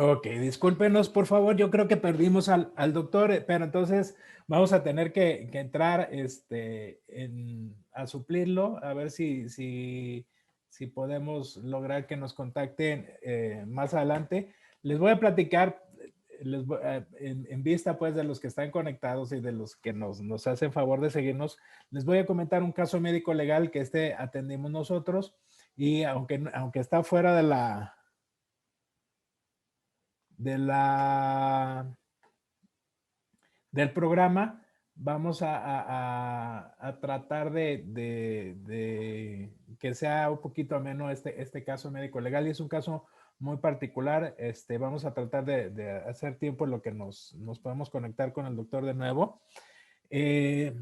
Ok, discúlpenos, por favor. Yo creo que perdimos al doctor, pero entonces vamos a tener que entrar a suplirlo, a ver si podemos lograr que nos contacten más adelante. Les voy a platicar, en vista pues de los que están conectados y de los que nos hacen favor de seguirnos, les voy a comentar un caso médico legal que atendimos nosotros y aunque está fuera de la, del programa, vamos a tratar de que sea un poquito ameno este caso médico legal y es un caso muy particular. Vamos a tratar de hacer tiempo en lo que nos podemos conectar con el doctor de nuevo. Eh,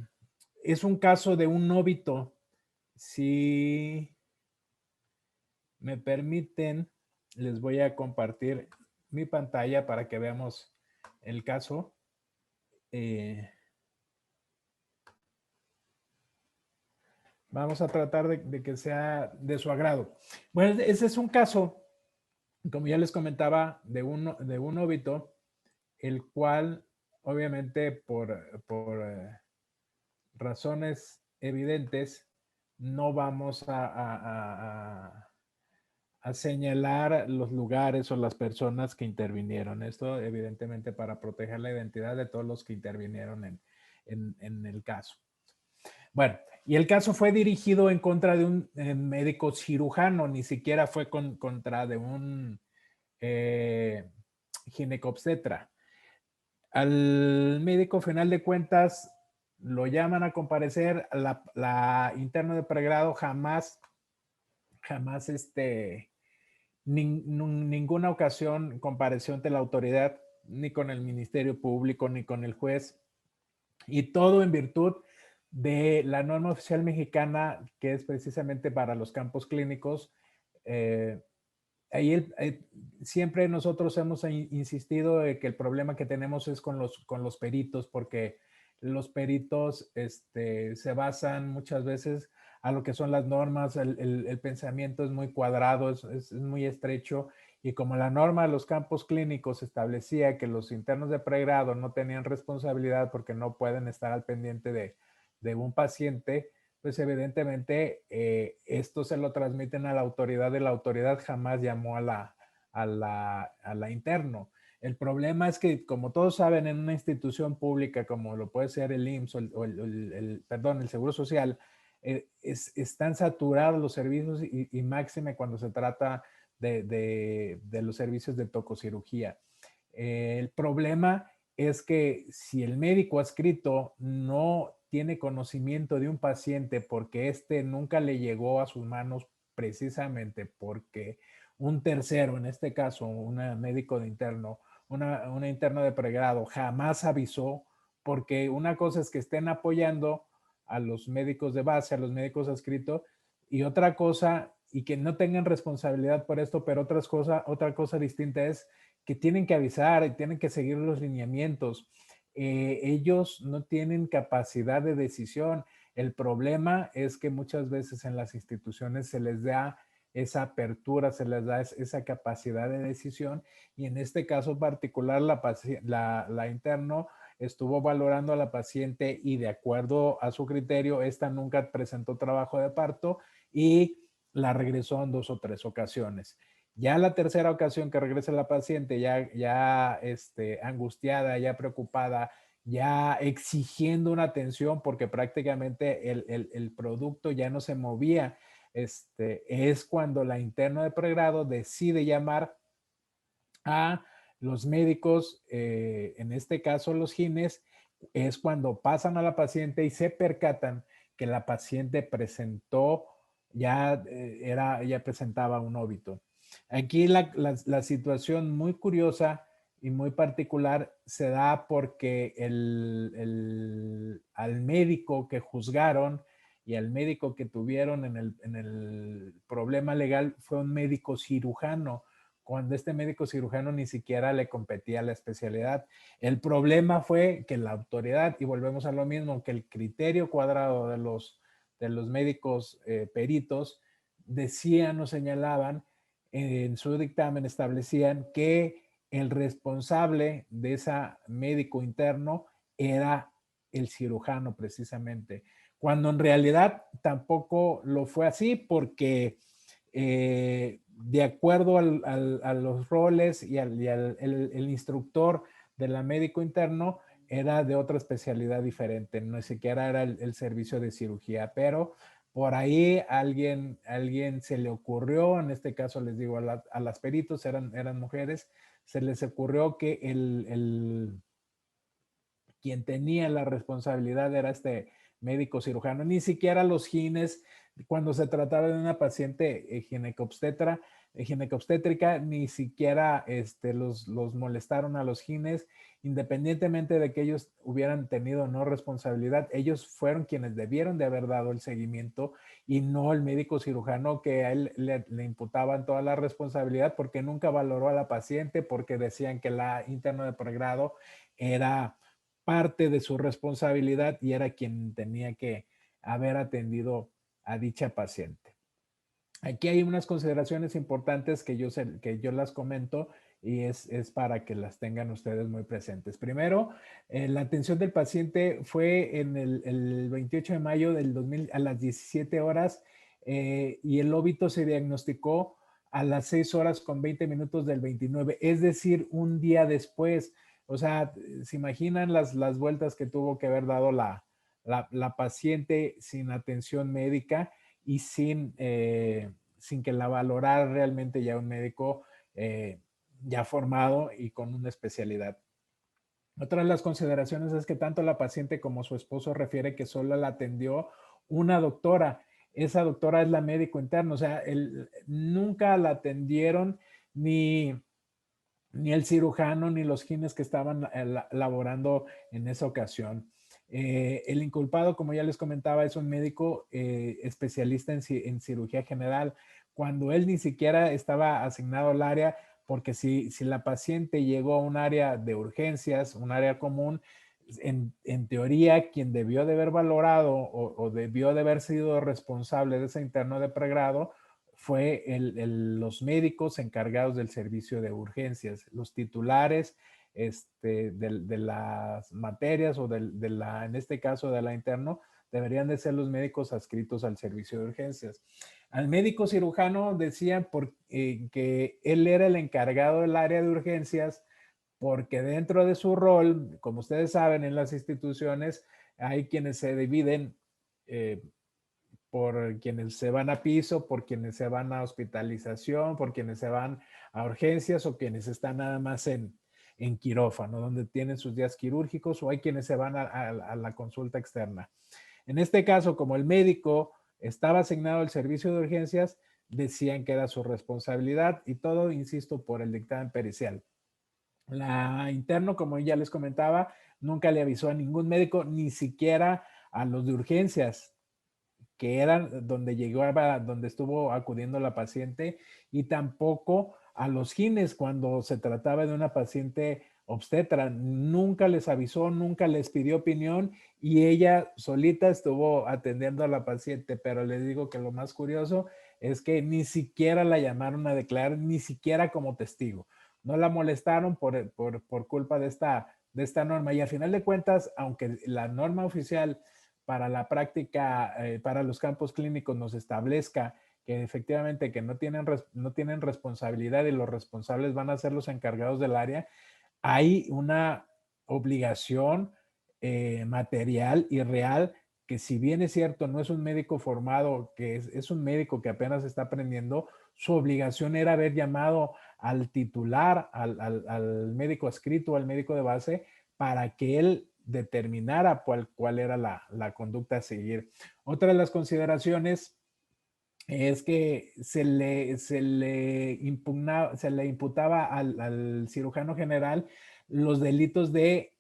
es un caso de un óbito. Si me permiten, les voy a compartir mi pantalla para que veamos el caso. Vamos a tratar de que sea de su agrado. Bueno, ese es un caso, como ya les comentaba, de un óbito, el cual obviamente por razones evidentes no vamos a señalar los lugares o las personas que intervinieron. Esto evidentemente para proteger la identidad de todos los que intervinieron en el caso. Bueno, y el caso fue dirigido en contra de un médico cirujano, ni siquiera fue contra de un ginecobstetra. Al médico, final de cuentas, lo llaman a comparecer. La interna de pregrado jamás ninguna ocasión compareció ante la autoridad, ni con el Ministerio Público, ni con el juez, y todo en virtud de la norma oficial mexicana, que es precisamente para los campos clínicos. Eh, Siempre nosotros hemos insistido de que el problema que tenemos es con los peritos, porque los peritos se basan muchas veces a lo que son las normas, el pensamiento es muy cuadrado, es muy estrecho, y como la norma de los campos clínicos establecía que los internos de pregrado no tenían responsabilidad porque no pueden estar al pendiente de un paciente, pues evidentemente esto se lo transmiten a la autoridad y la autoridad jamás llamó a la interno. El problema es que, como todos saben, en una institución pública como lo puede ser el IMSS perdón, el Seguro Social, están saturados los servicios y máxime cuando se trata de los servicios de tococirugía. El problema es que si el médico adscrito no tiene conocimiento de un paciente porque éste nunca le llegó a sus manos precisamente porque un tercero, en este caso un médico de interno, una interna de pregrado, jamás avisó, porque una cosa es que estén apoyando a los médicos de base, a los médicos adscritos, y otra cosa, y que no tengan responsabilidad por esto, pero otra cosa distinta es que tienen que avisar y tienen que seguir los lineamientos. Ellos no tienen capacidad de decisión. El problema es que muchas veces en las instituciones se les da esa apertura, se les da esa capacidad de decisión, y en este caso particular la interno estuvo valorando a la paciente y de acuerdo a su criterio, esta nunca presentó trabajo de parto y la regresó en 2 o 3 ocasiones. Ya la tercera ocasión que regresa la paciente, ya angustiada, ya preocupada, ya exigiendo una atención porque prácticamente el producto ya no se movía, es cuando la interna de pregrado decide llamar a los médicos, en este caso los gines, es cuando pasan a la paciente y se percatan que la paciente presentó, ya presentaba un óbito. Aquí la situación muy curiosa y muy particular se da porque al médico que juzgaron y al médico que tuvieron en el problema legal fue un médico cirujano, cuando este médico cirujano ni siquiera le competía la especialidad. El problema fue que la autoridad, y volvemos a lo mismo, que el criterio cuadrado de los médicos peritos decían o señalaban en su dictamen, establecían que el responsable de ese médico interno era el cirujano precisamente, cuando en realidad tampoco lo fue así porque de acuerdo a los roles el instructor de la médico interno era de otra especialidad diferente, no siquiera era el servicio de cirugía, pero por ahí alguien se le ocurrió, en este caso les digo a las peritos, eran mujeres, se les ocurrió que quien tenía la responsabilidad era este médico cirujano, ni siquiera los gines, cuando se trataba de una paciente ginecobstétrica, ni siquiera los molestaron a los gines, independientemente de que ellos hubieran tenido no responsabilidad, ellos fueron quienes debieron de haber dado el seguimiento y no el médico cirujano que a él le imputaban toda la responsabilidad porque nunca valoró a la paciente, porque decían que la interno de pregrado era parte de su responsabilidad y era quien tenía que haber atendido a dicha paciente. Aquí hay unas consideraciones importantes que yo las comento y es para que las tengan ustedes muy presentes. Primero, la atención del paciente fue en el 28 de mayo del 2000 a las 17 horas y el óbito se diagnosticó a las 6 horas con 20 minutos del 29, es decir, un día después. O sea, se imaginan las vueltas que tuvo que haber dado la paciente sin atención médica y sin que la valorara realmente ya un médico ya formado y con una especialidad. Otra de las consideraciones es que tanto la paciente como su esposo refiere que solo la atendió una doctora. Esa doctora es la médico interno, o sea, nunca la atendieron ni el cirujano ni los gines que estaban laborando en esa ocasión. El inculpado, como ya les comentaba, es un médico especialista en cirugía general, cuando él ni siquiera estaba asignado al área, porque si la paciente llegó a un área de urgencias, un área común, en teoría, quien debió de haber valorado o debió de haber sido responsable de ese interno de pregrado fue los médicos encargados del servicio de urgencias, los titulares de las materias o en este caso de la interno, deberían de ser los médicos adscritos al servicio de urgencias. Al médico cirujano decían que él era el encargado del área de urgencias porque dentro de su rol, como ustedes saben, en las instituciones hay quienes se dividen por quienes se van a piso, por quienes se van a hospitalización, por quienes se van a urgencias o quienes están nada más en quirófano, donde tienen sus días quirúrgicos, o hay quienes se van a la consulta externa. En este caso, como el médico estaba asignado al servicio de urgencias, decían que era su responsabilidad y todo, insisto, por el dictamen pericial. La interno, como ya les comentaba, nunca le avisó a ningún médico, ni siquiera a los de urgencias, que eran donde donde estuvo acudiendo la paciente, y tampoco a los gines cuando se trataba de una paciente obstetra. Nunca les avisó, nunca les pidió opinión y ella solita estuvo atendiendo a la paciente, pero les digo que lo más curioso es que ni siquiera la llamaron a declarar, ni siquiera como testigo. No la molestaron por culpa de esta norma y al final de cuentas, aunque la norma oficial para la práctica, para los campos clínicos nos establezca que efectivamente que no tienen responsabilidad y los responsables van a ser los encargados del área, hay una obligación material y real que si bien es cierto, no es un médico formado, que es un médico que apenas está aprendiendo, su obligación era haber llamado al titular, al médico adscrito, al médico de base, para que él determinara cuál era la conducta a seguir. Otra de las consideraciones es que se le imputaba al cirujano general los delitos de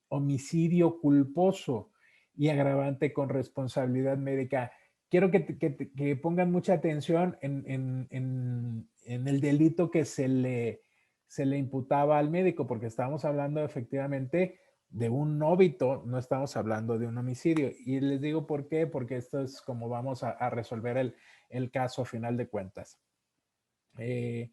homicidio culposo y agravante con responsabilidad médica. Quiero que pongan mucha atención en el delito que se le imputaba al médico, porque estamos hablando efectivamente de un óbito, no estamos hablando de un homicidio. Y les digo por qué, porque esto es como vamos a resolver el caso a final de cuentas. Eh,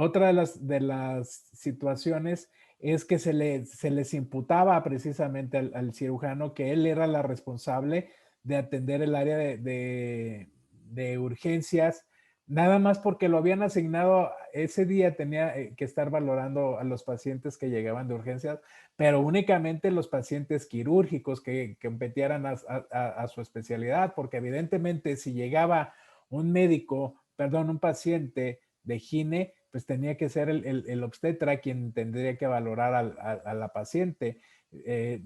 Otra de las situaciones es que se les imputaba precisamente al cirujano que él era la responsable de atender el área de urgencias, nada más porque lo habían asignado ese día, tenía que estar valorando a los pacientes que llegaban de urgencias, pero únicamente los pacientes quirúrgicos que competieran a su especialidad, porque evidentemente si llegaba un médico, perdón, un paciente de gine, pues tenía que ser el obstetra quien tendría que valorar a la paciente.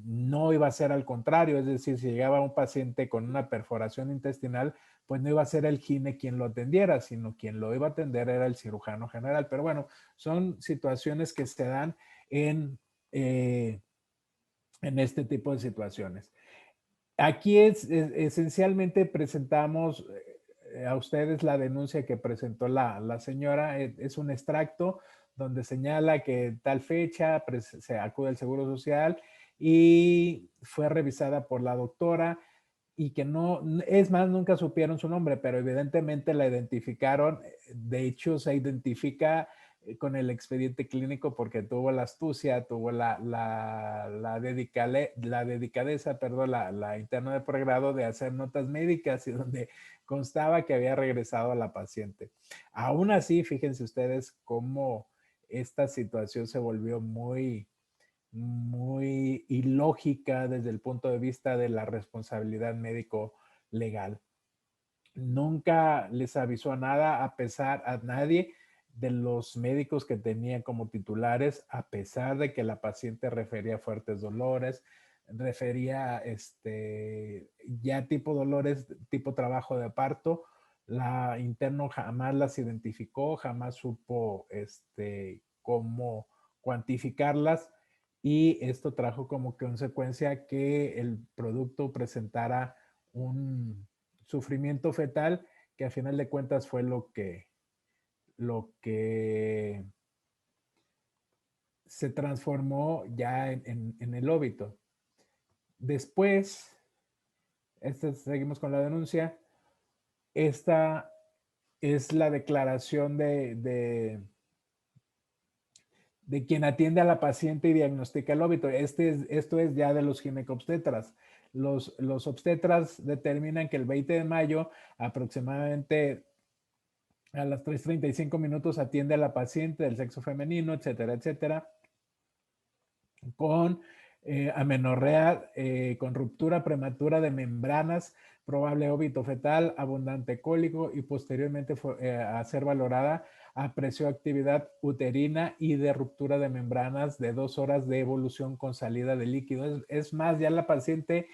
No iba a ser al contrario, es decir, si llegaba un paciente con una perforación intestinal, pues no iba a ser el gine quien lo atendiera, sino quien lo iba a atender era el cirujano general. Pero bueno, son situaciones que se dan eh, en este tipo de situaciones. Aquí esencialmente presentamos a ustedes la denuncia que presentó la señora. Es un extracto donde señala que tal fecha se acude al Seguro Social y fue revisada por la doctora y que no, es más, nunca supieron su nombre, pero evidentemente la identificaron. De hecho, se identifica con el expediente clínico porque tuvo la astucia, tuvo la dedicadeza, perdón, la interna de pregrado de hacer notas médicas y donde constaba que había regresado a la paciente. Aún así, fíjense ustedes cómo esta situación se volvió muy ilógica desde el punto de vista de la responsabilidad médico legal. Nunca les avisó a nadie de los médicos que tenían como titulares, a pesar de que la paciente refería fuertes dolores, refería ya tipo dolores, tipo trabajo de parto. La interno jamás las identificó, jamás supo cómo cuantificarlas y esto trajo como consecuencia que el producto presentara un sufrimiento fetal que a final de cuentas fue lo que se transformó ya en el óbito. Después, seguimos con la denuncia. Esta es la declaración de quien atiende a la paciente y diagnostica el óbito. Esto es ya de los ginecobstetras. Los obstetras determinan que el 20 de mayo, aproximadamente a las 3:35 minutos, atiende a la paciente del sexo femenino, etcétera, etcétera, con amenorrea, con ruptura prematura de membranas, probable óbito fetal, abundante cólico y posteriormente a ser valorada a presioactividad uterina y de ruptura de membranas de 2 horas de evolución con salida de líquido. Es más, ya la paciente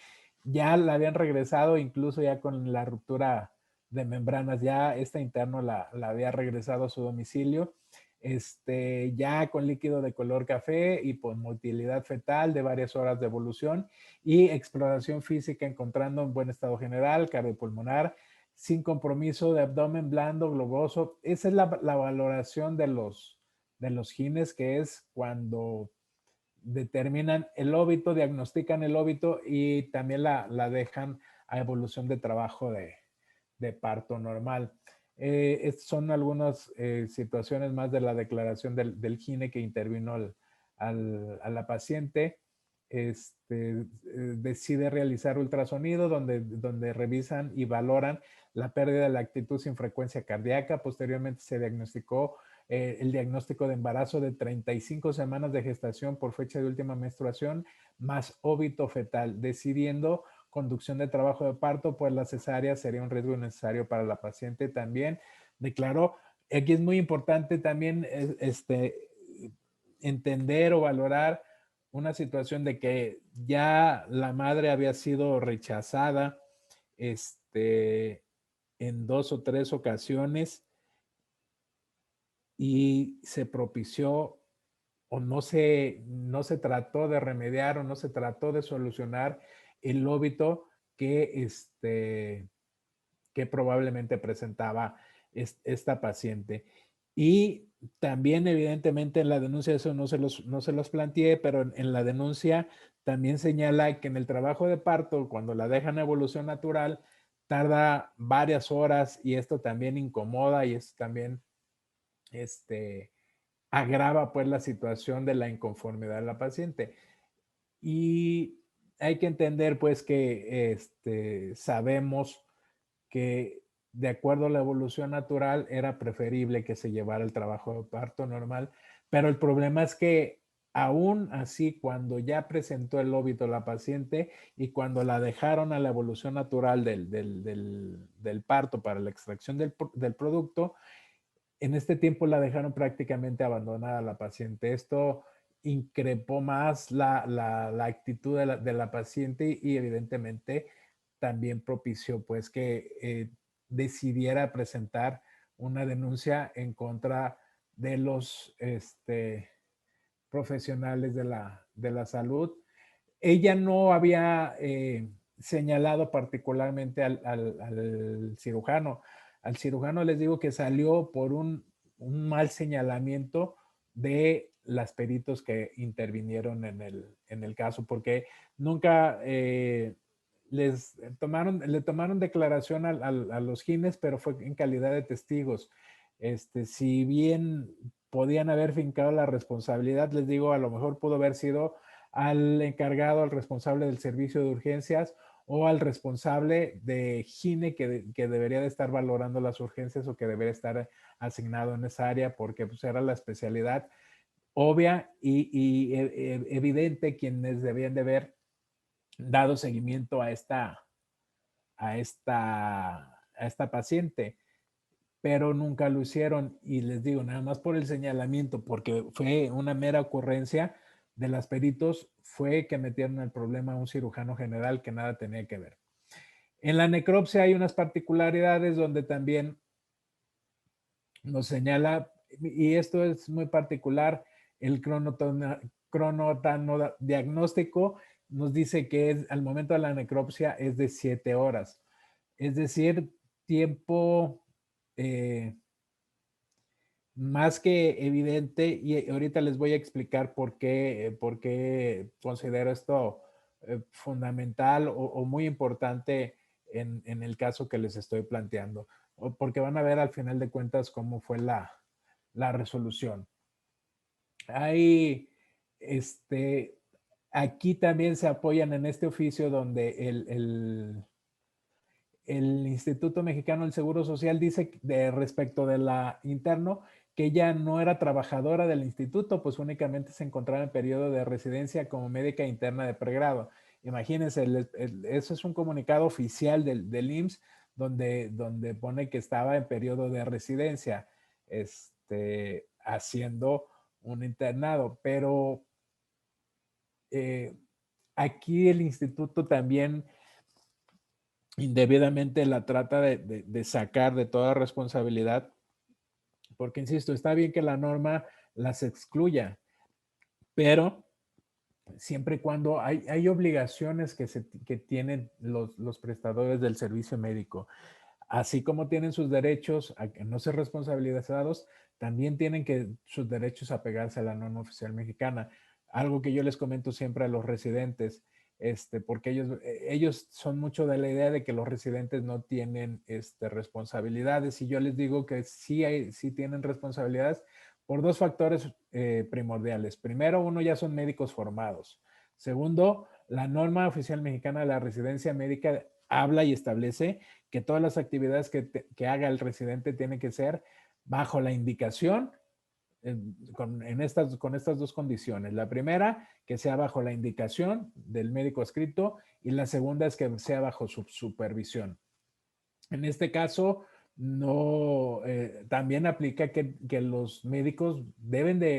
ya la habían regresado, incluso ya con la ruptura de membranas, ya esta interno la había regresado a su domicilio. Ya con líquido de color café y con motilidad fetal de varias horas de evolución y exploración física encontrando en buen estado general, cardiopulmonar, sin compromiso de abdomen blando, globoso. Esa es la valoración de los gines, que es cuando determinan el óbito, diagnostican el óbito y también la dejan a evolución de trabajo de parto normal. Son algunas situaciones más de la declaración del gine que intervino a la paciente. Decide realizar ultrasonido donde revisan y valoran la pérdida de la actitud sin frecuencia cardíaca. Posteriormente se diagnosticó el diagnóstico de embarazo de 35 semanas de gestación por fecha de última menstruación más óbito fetal, decidiendo conducción de trabajo de parto, pues la cesárea sería un riesgo innecesario para la paciente. También declaró, aquí es muy importante también entender o valorar una situación de que ya la madre había sido rechazada en 2 o 3 ocasiones y se propició o no se trató de remediar o no se trató de solucionar el óbito que, que probablemente presentaba esta paciente. Y también, evidentemente, en la denuncia, eso no se los planteé, pero en la denuncia también señala que en el trabajo de parto, cuando la dejan a evolución natural, tarda varias horas y esto también incomoda y es también agrava pues la situación de la inconformidad de la paciente. Y hay que entender pues que sabemos que de acuerdo a la evolución natural era preferible que se llevara el trabajo de parto normal, pero el problema es que aún así, cuando ya presentó el óbito la paciente y cuando la dejaron a la evolución natural del parto para la extracción del producto, en este tiempo la dejaron prácticamente abandonada a la paciente. Esto increpó más la actitud de la paciente y evidentemente también propició pues que decidiera presentar una denuncia en contra de los profesionales de la salud. Ella no había señalado particularmente al cirujano. Al cirujano les digo que salió por un mal señalamiento de las peritos que intervinieron en el caso, porque nunca le tomaron declaración a los gines, pero fue en calidad de testigos. Si bien podían haber fincado la responsabilidad, les digo, a lo mejor pudo haber sido al encargado, al responsable del servicio de urgencias o al responsable de gine que debería de estar valorando las urgencias o que debería estar asignado en esa área porque pues, era la especialidad obvia y evidente quienes debían de haber dado seguimiento a esta paciente, pero nunca lo hicieron. Y les digo, nada más por el señalamiento, porque fue una mera ocurrencia de las peritos, fue que metieron el problema a un cirujano general que nada tenía que ver. En la necropsia hay unas particularidades donde también nos señala, y esto es muy particular, el cronotano diagnóstico nos dice que al momento de la necropsia es de 7 horas. Es decir, tiempo más que evidente, y ahorita les voy a explicar por qué considero esto fundamental o muy importante en el caso que les estoy planteando, porque van a ver al final de cuentas cómo fue la resolución. Hay, aquí también se apoyan en este oficio donde el Instituto Mexicano del Seguro Social dice respecto de la interno que ella no era trabajadora del instituto, pues únicamente se encontraba en periodo de residencia como médica interna de pregrado. Imagínense, eso es un comunicado oficial del IMSS donde pone que estaba en periodo de residencia, haciendo un internado, pero aquí el instituto también indebidamente la trata de sacar de toda responsabilidad, porque insisto, está bien que la norma las excluya, pero siempre y cuando hay obligaciones que tienen los prestadores del servicio médico, así como tienen sus derechos a que no ser responsabilizados, también tienen que sus derechos a pegarse a la norma oficial mexicana. Algo que yo les comento siempre a los residentes, porque ellos son mucho de la idea de que los residentes no tienen responsabilidades y yo les digo que sí tienen responsabilidades por dos factores primordiales. Primero, uno, ya son médicos formados. Segundo, la norma oficial mexicana de la residencia médica habla y establece que todas las actividades que haga el residente tienen que ser bajo la indicación con estas dos condiciones. La primera, que sea bajo la indicación del médico escrito y la segunda es que sea bajo su supervisión. En este caso, no, también aplica que los médicos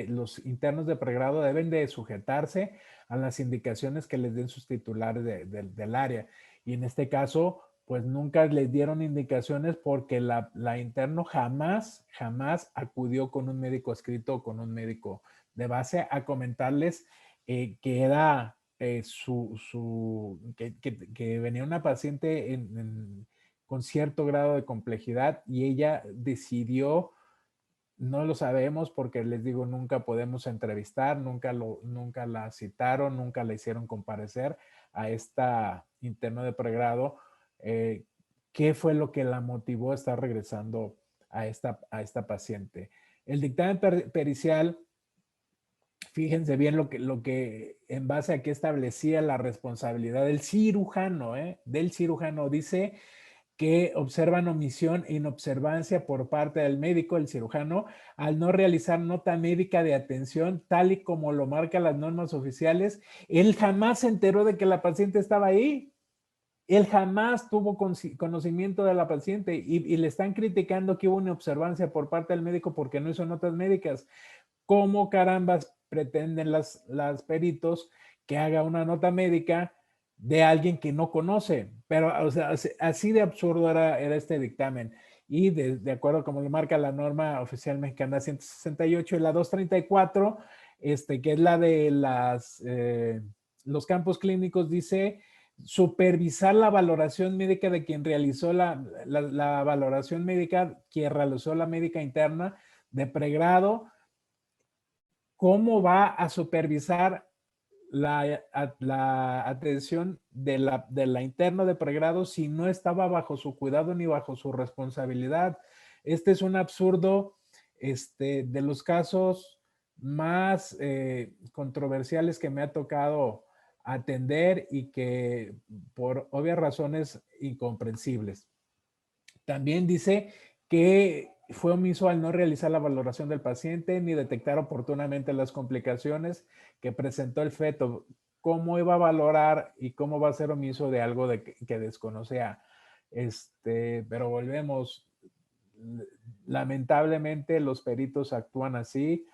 los internos de pregrado deben de sujetarse a las indicaciones que les den sus titulares del área. Y en este caso, pues nunca les dieron indicaciones porque la interno jamás acudió con un médico escrito o con un médico de base a comentarles que era que venía una paciente con cierto grado de complejidad y ella decidió, no lo sabemos porque les digo, nunca podemos entrevistar, nunca la citaron, nunca la hicieron comparecer a esta interno de pregrado. ¿Qué fue lo que la motivó a estar regresando a esta paciente? El dictamen pericial, fíjense bien lo que en base a qué establecía la responsabilidad del cirujano, del cirujano. Dice que observan omisión e inobservancia por parte del médico, el cirujano, al no realizar nota médica de atención, tal y como lo marcan las normas oficiales. Él jamás se enteró de que la paciente estaba ahí. Él jamás tuvo conocimiento de la paciente y le están criticando que hubo una observancia por parte del médico porque no hizo notas médicas. ¿Cómo carambas pretenden las peritos que haga una nota médica de alguien que no conoce? Pero, o sea, así de absurdo era este dictamen. Y de acuerdo como lo marca la norma oficial mexicana 168 y la 234, que es la de los campos clínicos, dice supervisar la valoración médica de quien realizó la valoración médica, quien realizó la médica interna de pregrado. ¿Cómo va a supervisar la atención de la interna de pregrado si no estaba bajo su cuidado ni bajo su responsabilidad? Este es un absurdo, de los casos más controversiales que me ha tocado atender y que por obvias razones incomprensibles. También dice que fue omiso al no realizar la valoración del paciente ni detectar oportunamente las complicaciones que presentó el feto. ¿Cómo iba a valorar y cómo va a ser omiso de algo que desconocía? Pero volvemos. Lamentablemente los peritos actúan así.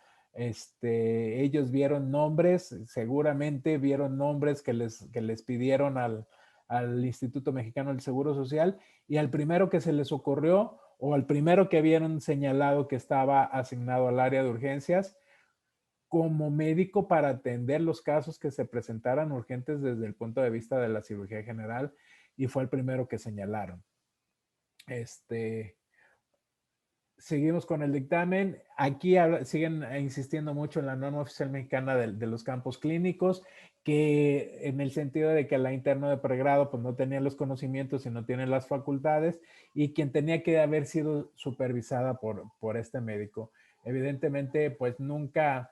Ellos vieron nombres, seguramente vieron nombres que les pidieron al Instituto Mexicano del Seguro Social, y al primero que se les ocurrió o al primero que vieron señalado que estaba asignado al área de urgencias como médico para atender los casos que se presentaran urgentes desde el punto de vista de la cirugía general, y fue el primero que señalaron. Seguimos con el dictamen. Aquí siguen insistiendo mucho en la norma oficial mexicana de los campos clínicos, que en el sentido de que la interna de pregrado pues no tenía los conocimientos y no tiene las facultades, y quien tenía que haber sido supervisada por este médico. Evidentemente, pues nunca,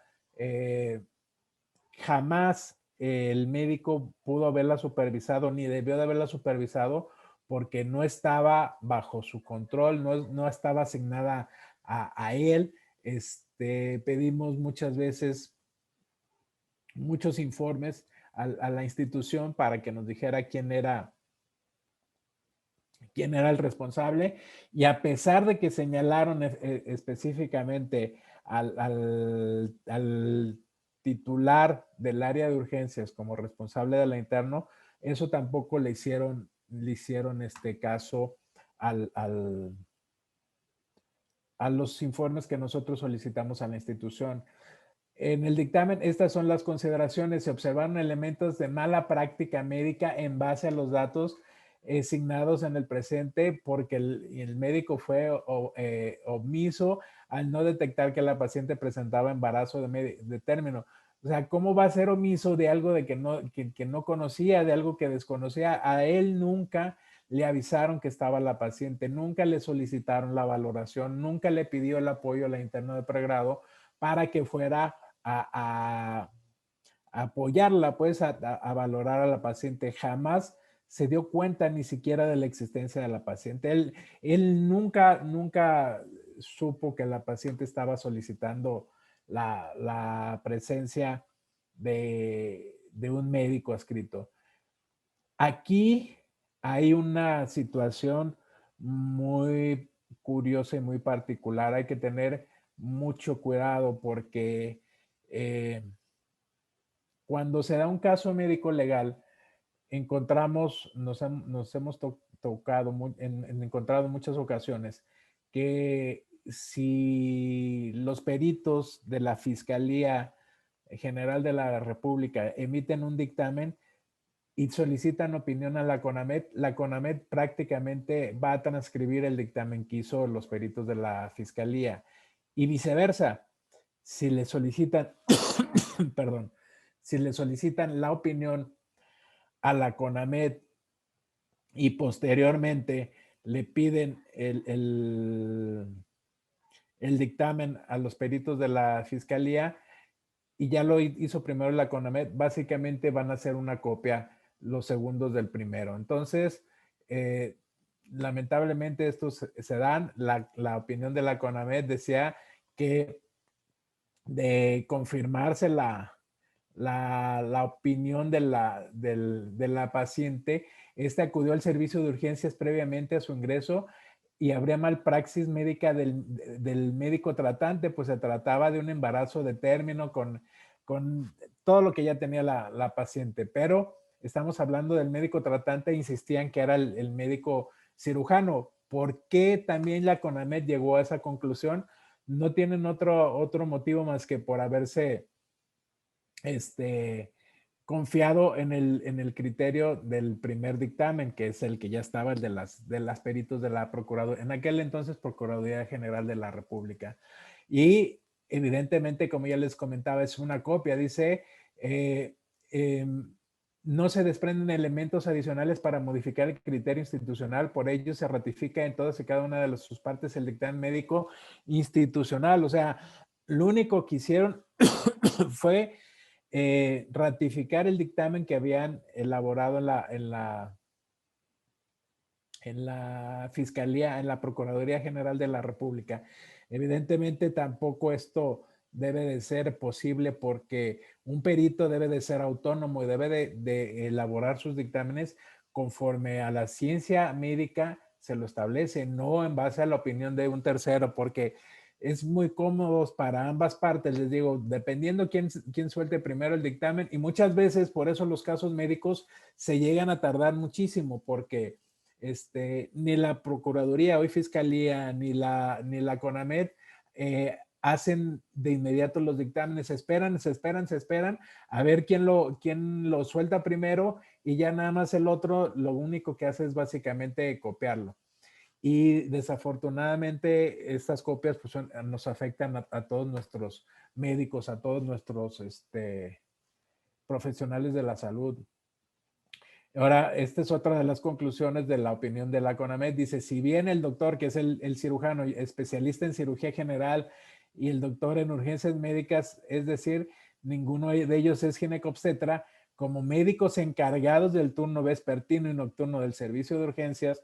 jamás el médico pudo haberla supervisado ni debió de haberla supervisado porque no estaba bajo su control, no estaba asignada a él. Pedimos muchas veces muchos informes a la institución para que nos dijera quién era el responsable, y a pesar de que señalaron específicamente al titular del área de urgencias como responsable de la interno, eso tampoco le hicieron este caso a los informes que nosotros solicitamos a la institución. En el dictamen, estas son las consideraciones. Se observaron elementos de mala práctica médica en base a los datos asignados en el presente porque el médico fue omiso al no detectar que la paciente presentaba embarazo de término. O sea, ¿cómo va a ser omiso de algo de que no conocía, de algo que desconocía? A él nunca le avisaron que estaba la paciente, nunca le solicitaron la valoración, nunca le pidió el apoyo a la interna de pregrado para que fuera a apoyarla, pues a valorar a la paciente. Jamás se dio cuenta ni siquiera de la existencia de la paciente. Él nunca supo que la paciente estaba solicitando la presencia de un médico adscrito. Aquí hay una situación muy curiosa y muy particular. Hay que tener mucho cuidado porque cuando se da un caso médico legal, nos hemos encontrado en muchas ocasiones que si los peritos de la Fiscalía General de la República emiten un dictamen y solicitan opinión a la CONAMED prácticamente va a transcribir el dictamen que hizo los peritos de la Fiscalía, y viceversa. Si le solicitan, perdón, si le solicitan la opinión a la CONAMED y posteriormente le piden el dictamen a los peritos de la fiscalía y ya lo hizo primero la CONAMED, básicamente van a hacer una copia los segundos del primero. Entonces, lamentablemente estos se dan. La opinión de la CONAMED decía que de confirmarse la opinión de la paciente, este acudió al servicio de urgencias previamente a su ingreso y habría malpraxis médica del médico tratante, pues se trataba de un embarazo de término con todo lo que ya tenía la paciente, pero estamos hablando del médico tratante e insistían que era el médico cirujano. ¿Por qué también la CONAMED llegó a esa conclusión? No tienen otro motivo más que por haberse confiado en el criterio del primer dictamen, que es el que ya estaba, el de las peritos de la Procuraduría, en aquel entonces Procuraduría General de la República. Y evidentemente, como ya les comentaba, es una copia, dice, no se desprenden elementos adicionales para modificar el criterio institucional, por ello se ratifica en todas y cada una de sus partes el dictamen médico institucional. O sea, lo único que hicieron fue ratificar el dictamen que habían elaborado en la Fiscalía, en la Procuraduría General de la República. Evidentemente tampoco esto debe de ser posible porque un perito debe de ser autónomo y debe de elaborar sus dictámenes conforme a la ciencia médica se lo establece, no en base a la opinión de un tercero, porque es muy cómodo para ambas partes, les digo, dependiendo quién suelte primero el dictamen, y muchas veces por eso los casos médicos se llegan a tardar muchísimo, porque ni la Procuraduría, hoy Fiscalía, ni la CONAMED hacen de inmediato los dictámenes, se esperan a ver quién lo suelta primero y ya nada más el otro lo único que hace es básicamente copiarlo. Y desafortunadamente estas copias pues, nos afectan a todos nuestros médicos, a todos nuestros profesionales de la salud. Ahora, esta es otra de las conclusiones de la opinión de la CONAMED. Dice, si bien el doctor, que es el cirujano, especialista en cirugía general, y el doctor en urgencias médicas, es decir, ninguno de ellos es ginecobstetra, como médicos encargados del turno vespertino y nocturno del servicio de urgencias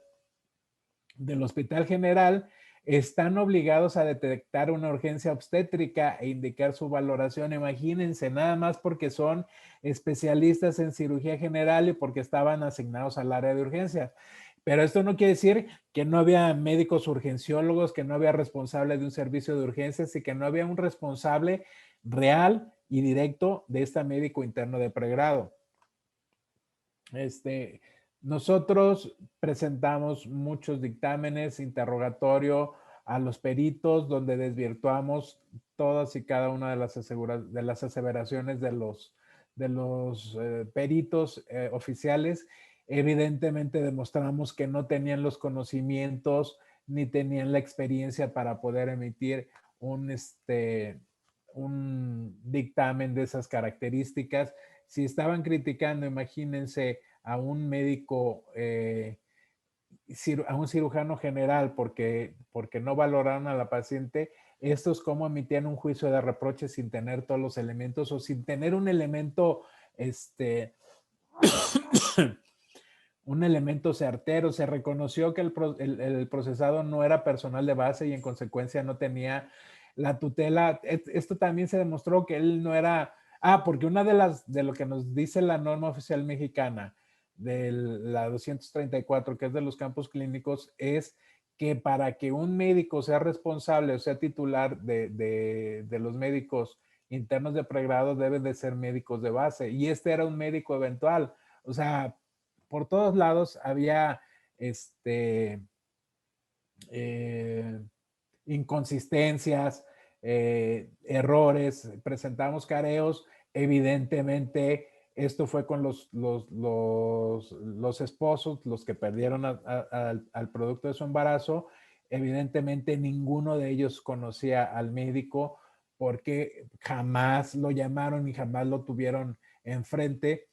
del Hospital General, están obligados a detectar una urgencia obstétrica e indicar su valoración. Imagínense, nada más porque son especialistas en cirugía general y porque estaban asignados al área de urgencias. Pero esto no quiere decir que no había médicos urgenciólogos, que no había responsable de un servicio de urgencias y que no había un responsable real y directo de este médico interno de pregrado. Nosotros presentamos muchos dictámenes, interrogatorio a los peritos, donde desvirtuamos todas y cada una de las aseveraciones de los peritos oficiales. Evidentemente demostramos que no tenían los conocimientos ni tenían la experiencia para poder emitir un dictamen de esas características. Si estaban criticando, imagínense a un médico, a un cirujano general porque no valoraron a la paciente, estos cómo emitían un juicio de reproche sin tener todos los elementos o sin tener un elemento, un elemento certero. Se reconoció que el procesado no era personal de base y en consecuencia no tenía la tutela. Esto también se demostró que él no era, porque una de lo que nos dice la norma oficial mexicana de la 234, que es de los campos clínicos, es que para que un médico sea responsable o sea titular de los médicos internos de pregrado, deben de ser médicos de base. Y este era un médico eventual. O sea, por todos lados había inconsistencias, errores, presentamos careos. Evidentemente, esto fue con los esposos, los que perdieron al producto de su embarazo. Evidentemente, ninguno de ellos conocía al médico porque jamás lo llamaron y jamás lo tuvieron enfrente.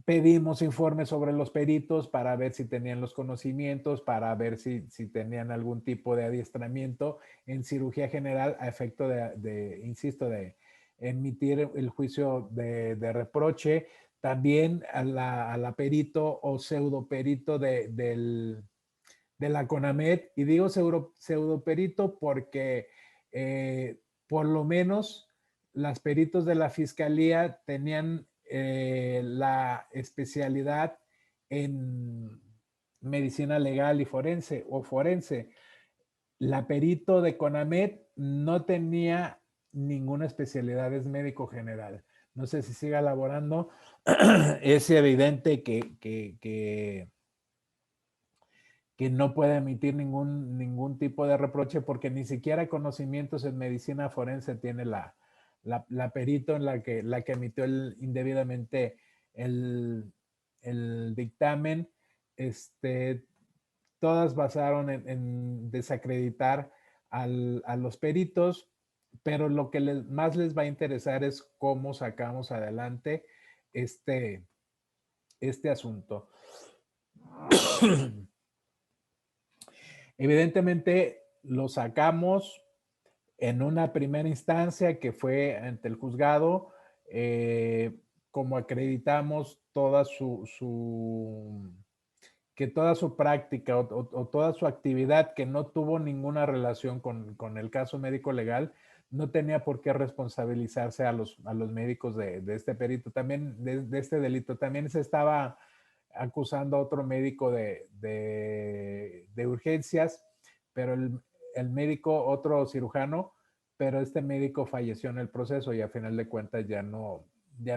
pedimos informes sobre los peritos para ver si tenían los conocimientos, para ver si tenían algún tipo de adiestramiento en cirugía general a efecto insisto, de emitir el juicio de reproche. También a la perito o pseudoperito de la CONAMED. Y digo pseudoperito porque por lo menos las peritos de la fiscalía tenían la especialidad en medicina legal y forense o forense. La perito de CONAMED no tenía ninguna especialidad, es médico general. No sé si siga laborando. Es evidente que no puede emitir ningún tipo de reproche porque ni siquiera conocimientos en medicina forense tiene la perito en la que emitió indebidamente el, el dictamen. Todas basaron en desacreditar a los peritos, pero lo que más les va a interesar es cómo sacamos adelante este asunto. Evidentemente lo sacamos en una primera instancia que fue ante el juzgado, como acreditamos que toda su práctica o toda su actividad que no tuvo ninguna relación con el caso médico legal, no tenía por qué responsabilizarse a los médicos de este perito, también de este delito. También se estaba acusando a otro médico de urgencias, pero el médico, otro cirujano, pero este médico falleció en el proceso y a final de cuentas ya no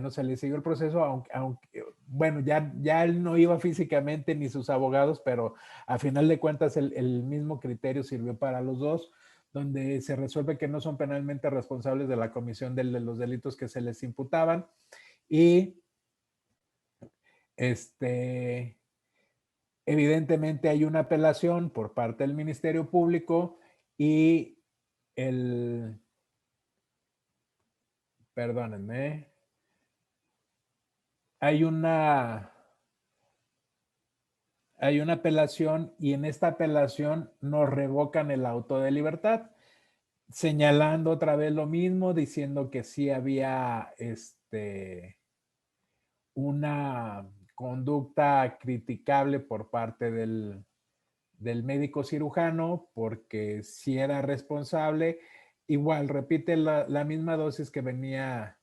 se le siguió el proceso, aunque bueno, ya él no iba físicamente ni sus abogados, pero a final de cuentas el mismo criterio sirvió para los dos, donde se resuelve que no son penalmente responsables de la comisión de los delitos que se les imputaban y evidentemente hay una apelación por parte del Ministerio Público y perdónenme, hay una, hay una apelación y en esta apelación nos revocan el auto de libertad, señalando otra vez lo mismo, diciendo que sí había una conducta criticable por parte del médico cirujano, porque si era responsable, igual repite la misma dosis que venía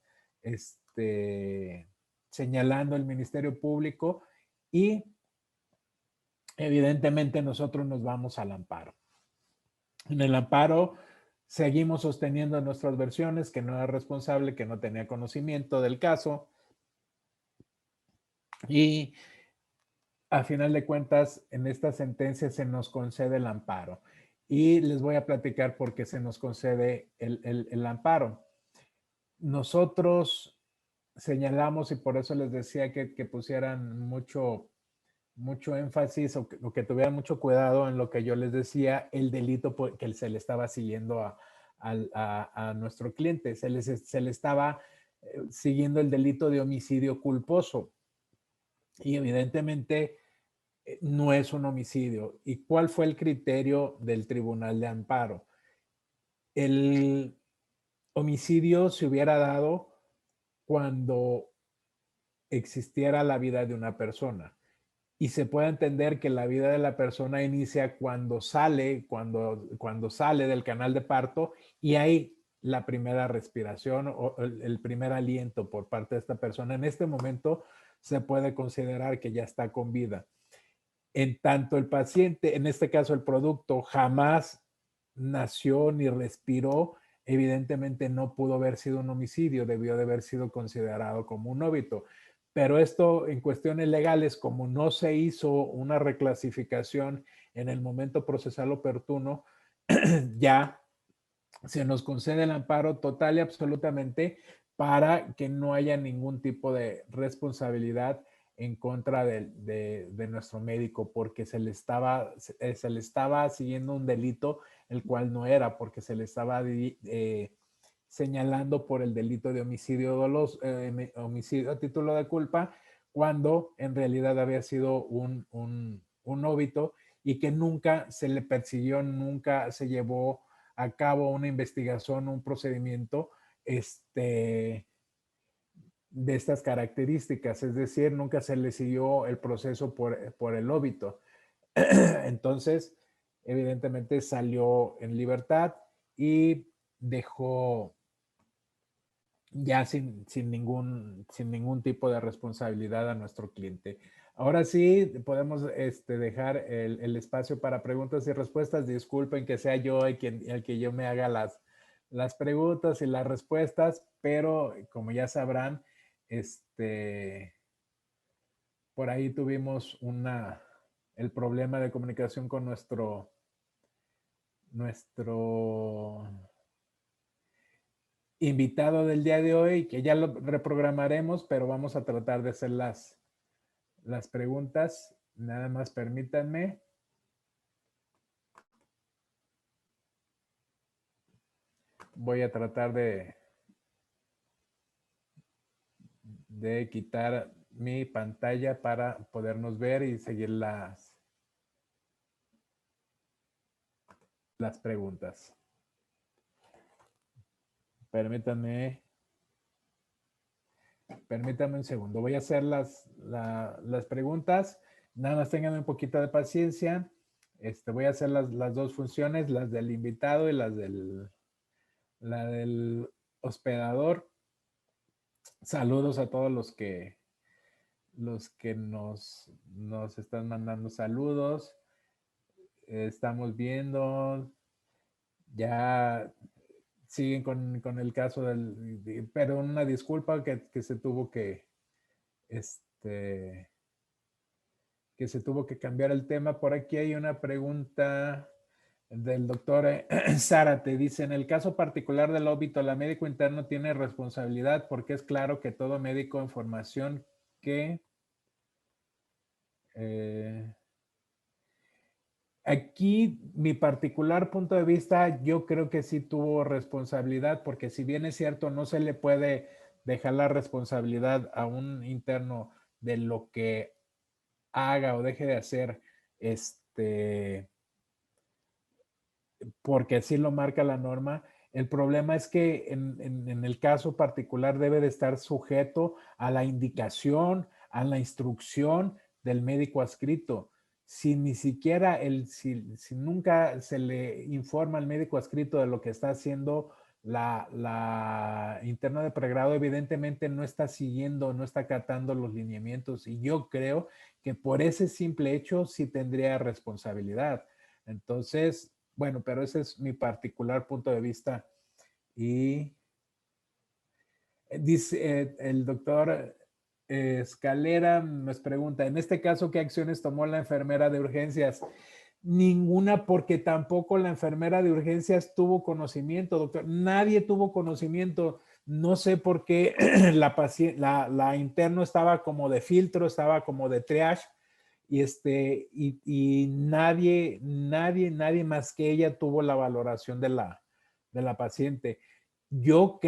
señalando el Ministerio Público y evidentemente nosotros nos vamos al amparo. En el amparo seguimos sosteniendo nuestras versiones, que no era responsable, que no tenía conocimiento del caso y a final de cuentas, en esta sentencia se nos concede el amparo. Y les voy a platicar por qué se nos concede el amparo. Nosotros señalamos, y por eso les decía que pusieran mucho énfasis o que tuvieran mucho cuidado en lo que yo les decía, el delito que se le estaba siguiendo a nuestro cliente. Se le estaba siguiendo el delito de homicidio culposo. Y evidentemente no es un homicidio. ¿Y cuál fue el criterio del Tribunal de Amparo? El homicidio se hubiera dado cuando existiera la vida de una persona. Y se puede entender que la vida de la persona inicia cuando cuando sale del canal de parto y hay la primera respiración o el primer aliento por parte de esta persona. En este momento se puede considerar que ya está con vida. En tanto el paciente, en este caso el producto, jamás nació ni respiró, evidentemente no pudo haber sido un homicidio, debió de haber sido considerado como un óbito. Pero esto en cuestiones legales, como no se hizo una reclasificación en el momento procesal oportuno, ya se nos concede el amparo total y absolutamente para que no haya ningún tipo de responsabilidad en contra de nuestro médico porque se le estaba siguiendo un delito el cual no era porque se le estaba señalando por el delito de homicidio doloso, homicidio a título de culpa cuando en realidad había sido un óbito y que nunca se le persiguió, nunca se llevó a cabo una investigación, un procedimiento de estas características, es decir, nunca se le siguió el proceso por el óbito. Entonces, evidentemente salió en libertad y dejó ya sin ningún tipo de responsabilidad a nuestro cliente. Ahora sí, podemos dejar el espacio para preguntas y respuestas. Disculpen que sea yo el que yo me haga las preguntas y las respuestas, pero como ya sabrán, por ahí tuvimos el problema de comunicación con nuestro invitado del día de hoy, que ya lo reprogramaremos, pero vamos a tratar de hacer las preguntas. Nada más permítanme. Voy a tratar de quitar mi pantalla para podernos ver y seguir las preguntas. Permítanme un segundo. Voy a hacer las preguntas. Nada más tengan un poquito de paciencia. Voy a hacer las dos funciones, las del invitado y la del hospedador. Saludos a todos los que nos están mandando saludos. Estamos viendo, ya siguen con el caso pero una disculpa que se tuvo que se tuvo que cambiar el tema. Por aquí hay una pregunta del doctor Zárate. Dice, en el caso particular del óbito, ¿la médico interno tiene responsabilidad? Porque es claro que todo médico en formación que... Aquí, mi particular punto de vista, yo creo que sí tuvo responsabilidad, porque si bien es cierto, no se le puede dejar la responsabilidad a un interno de lo que haga o deje de hacer, porque así lo marca la norma. El problema es que en el caso particular debe de estar sujeto a la indicación, a la instrucción del médico adscrito. Si ni siquiera si nunca se le informa al médico adscrito de lo que está haciendo la interna de pregrado, evidentemente no está siguiendo, no está acatando los lineamientos. Y yo creo que por ese simple hecho sí tendría responsabilidad. Entonces, bueno, pero ese es mi particular punto de vista. Y dice el doctor Escalera nos pregunta, en este caso, ¿qué acciones tomó la enfermera de urgencias? Ninguna, porque tampoco la enfermera de urgencias tuvo conocimiento, doctor. Nadie tuvo conocimiento. No sé por qué la interno estaba como de filtro, estaba como de triage y nadie más que ella tuvo la valoración de la paciente. Yo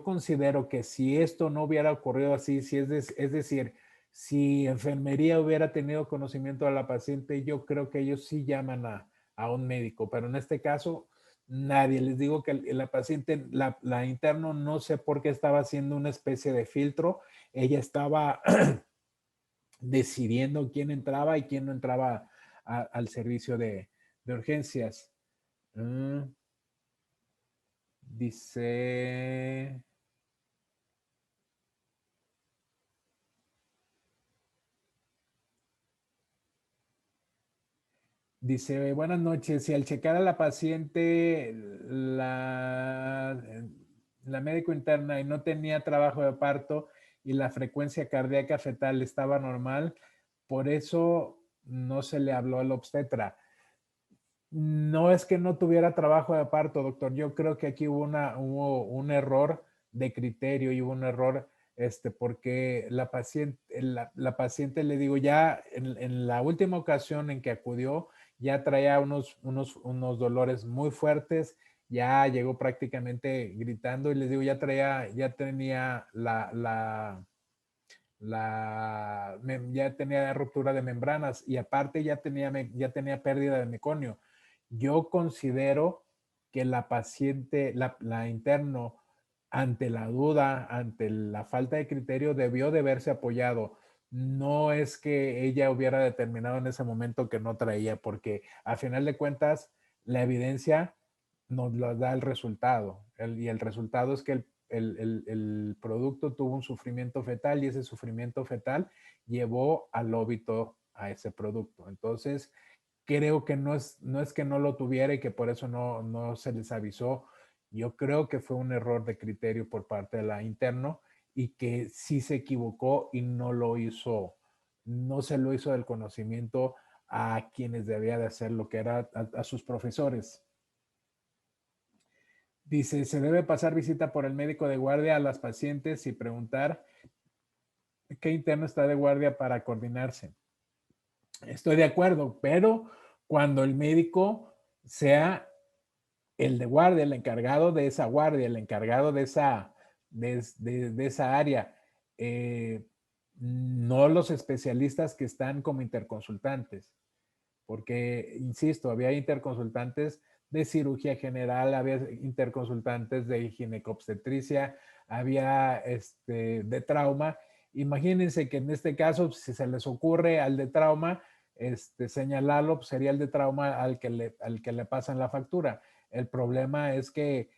considero que si esto no hubiera ocurrido así, si es decir, si enfermería hubiera tenido conocimiento de la paciente, yo creo que ellos sí llaman a un médico, pero en este caso, nadie. Les digo que la paciente, la interno, no sé por qué estaba haciendo una especie de filtro. Ella estaba decidiendo quién entraba y quién no entraba al servicio de urgencias. Dice, buenas noches. Si al checar a la paciente, la médico interna y no tenía trabajo de parto y la frecuencia cardíaca fetal estaba normal, por eso no se le habló al obstetra. No es que no tuviera trabajo de parto, doctor. Yo creo que aquí hubo un error de criterio y hubo un error, porque la paciente, le digo, ya en la última ocasión en que acudió, ya traía unos dolores muy fuertes, ya llegó prácticamente gritando y les digo, ya tenía ya tenía ruptura de membranas y aparte ya tenía pérdida de meconio. Yo considero que la paciente, la interno, ante la duda, ante la falta de criterio, debió de verse apoyado. No es que ella hubiera determinado en ese momento que no traía, porque a final de cuentas la evidencia nos lo da el resultado. Y el resultado es que el producto tuvo un sufrimiento fetal y ese sufrimiento fetal llevó al óbito a ese producto. Entonces, creo que no es que no lo tuviera y que por eso no se les avisó. Yo creo que fue un error de criterio por parte de la interno y que sí se equivocó y no lo hizo, no se lo hizo del conocimiento a quienes debía de hacer lo que era a sus profesores. Dice, se debe pasar visita por el médico de guardia a las pacientes y preguntar qué interno está de guardia para coordinarse. Estoy de acuerdo, pero cuando el médico sea el de guardia, el encargado de esa guardia, el encargado de esa área, no los especialistas que están como interconsultantes, porque, insisto, había interconsultantes de cirugía general, había interconsultantes de ginecobstetricia, había de trauma. Imagínense que en este caso, si se les ocurre al de trauma, señalarlo, pues sería el de trauma al que le pasan la factura. El problema es que